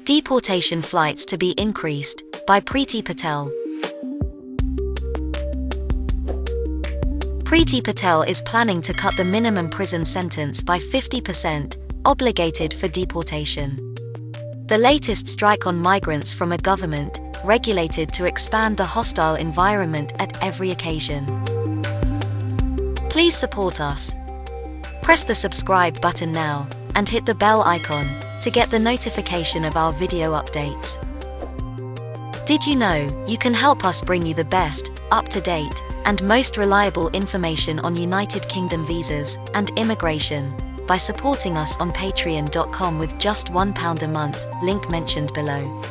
Deportation flights to be increased, by Priti Patel. Priti Patel is planning to cut the minimum prison sentence by 50%, obligated for deportation. The latest strike on migrants from a government, regulated to expand the hostile environment at every occasion. Please support us. Press the subscribe button now, and hit the bell icon, to get the notification of our video updates. Did you know, you can help us bring you the best, up-to-date, and most reliable information on United Kingdom visas and immigration by supporting us on patreon.com with just £1 a month, link mentioned below.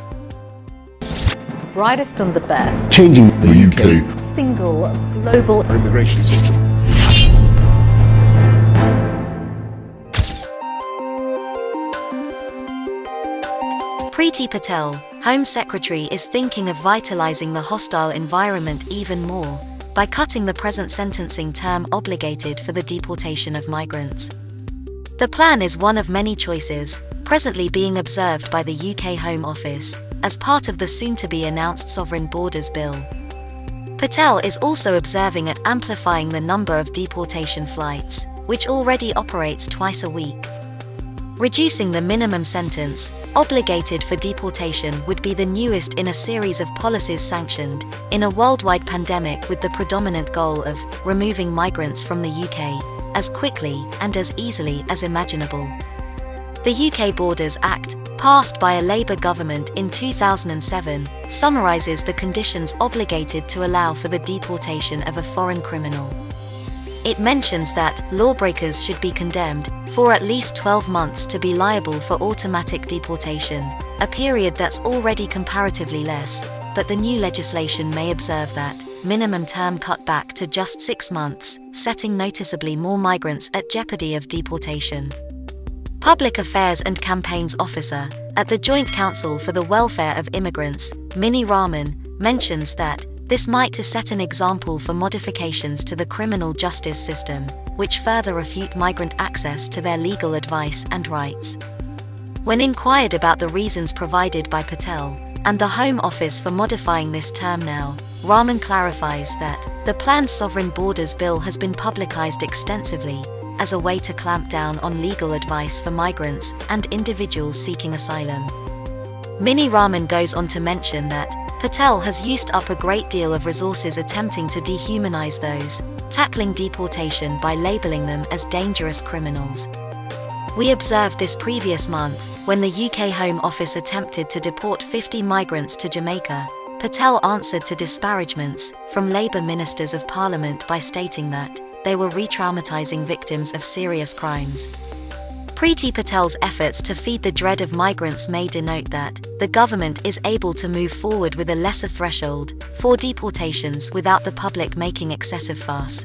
Brightest and the best. Changing the UK Single global immigration system. Priti Patel, Home Secretary, is thinking of vitalising the hostile environment even more by cutting the present sentencing term obligated for the deportation of migrants. The plan is one of many choices, presently being observed by the UK Home Office, as part of the soon-to-be-announced Sovereign Borders Bill. Patel is also observing at amplifying the number of deportation flights, which already operates twice a week. Reducing the minimum sentence, obligated for deportation, would be the newest in a series of policies sanctioned in a worldwide pandemic, with the predominant goal of removing migrants from the UK as quickly and as easily as imaginable. The UK Borders Act, passed by a Labour government in 2007, summarises the conditions obligated to allow for the deportation of a foreign criminal. It mentions that lawbreakers should be condemned for at least 12 months to be liable for automatic deportation, a period that's already comparatively less, but the new legislation may observe that minimum term cut back to just 6 months, setting noticeably more migrants at jeopardy of deportation. Public Affairs and Campaigns Officer at the Joint Council for the Welfare of Immigrants, Mini Rahman, mentions that this might set an example for modifications to the criminal justice system, which further refute migrant access to their legal advice and rights. When inquired about the reasons provided by Patel and the Home Office for modifying this term now, Rahman clarifies that the planned Sovereign Borders Bill has been publicised extensively as a way to clamp down on legal advice for migrants and individuals seeking asylum. Mini Rahman goes on to mention that Patel has used up a great deal of resources attempting to dehumanize those tackling deportation by labeling them as dangerous criminals. We observed this previous month, when the UK Home Office attempted to deport 50 migrants to Jamaica. Patel answered to disparagements from Labour Ministers of Parliament by stating that they were re-traumatizing victims of serious crimes. Priti Patel's efforts to feed the dread of migrants may denote that the government is able to move forward with a lesser threshold for deportations without the public making excessive fuss.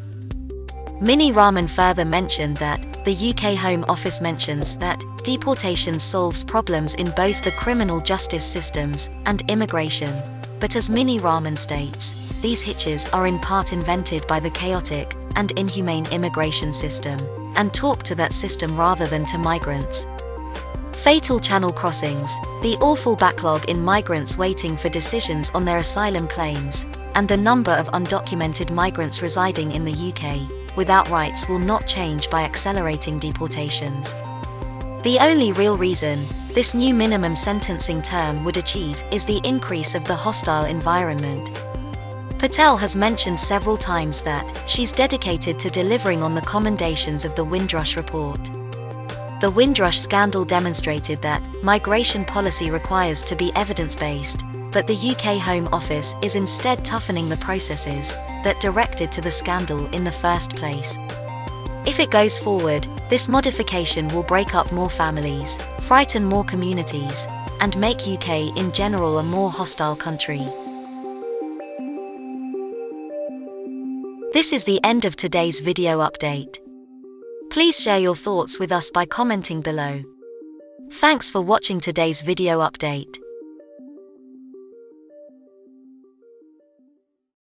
Mini Rahman further mentioned that the UK Home Office mentions that deportation solves problems in both the criminal justice systems and immigration, but as Mini Rahman states, these hitches are in part invented by the chaotic and inhumane immigration system, and talk to that system rather than to migrants. Fatal channel crossings, the awful backlog in migrants waiting for decisions on their asylum claims, and the number of undocumented migrants residing in the UK without rights will not change by accelerating deportations. The only real reason this new minimum sentencing term would achieve is the increase of the hostile environment. Patel has mentioned several times that she's dedicated to delivering on the commendations of the Windrush report. The Windrush scandal demonstrated that migration policy requires to be evidence-based, but the UK Home Office is instead toughening the processes that directed to the scandal in the first place. If it goes forward, this modification will break up more families, frighten more communities, and make UK in general a more hostile country. This is the end of today's video update. Please share your thoughts with us by commenting below. Thanks for watching today's video update.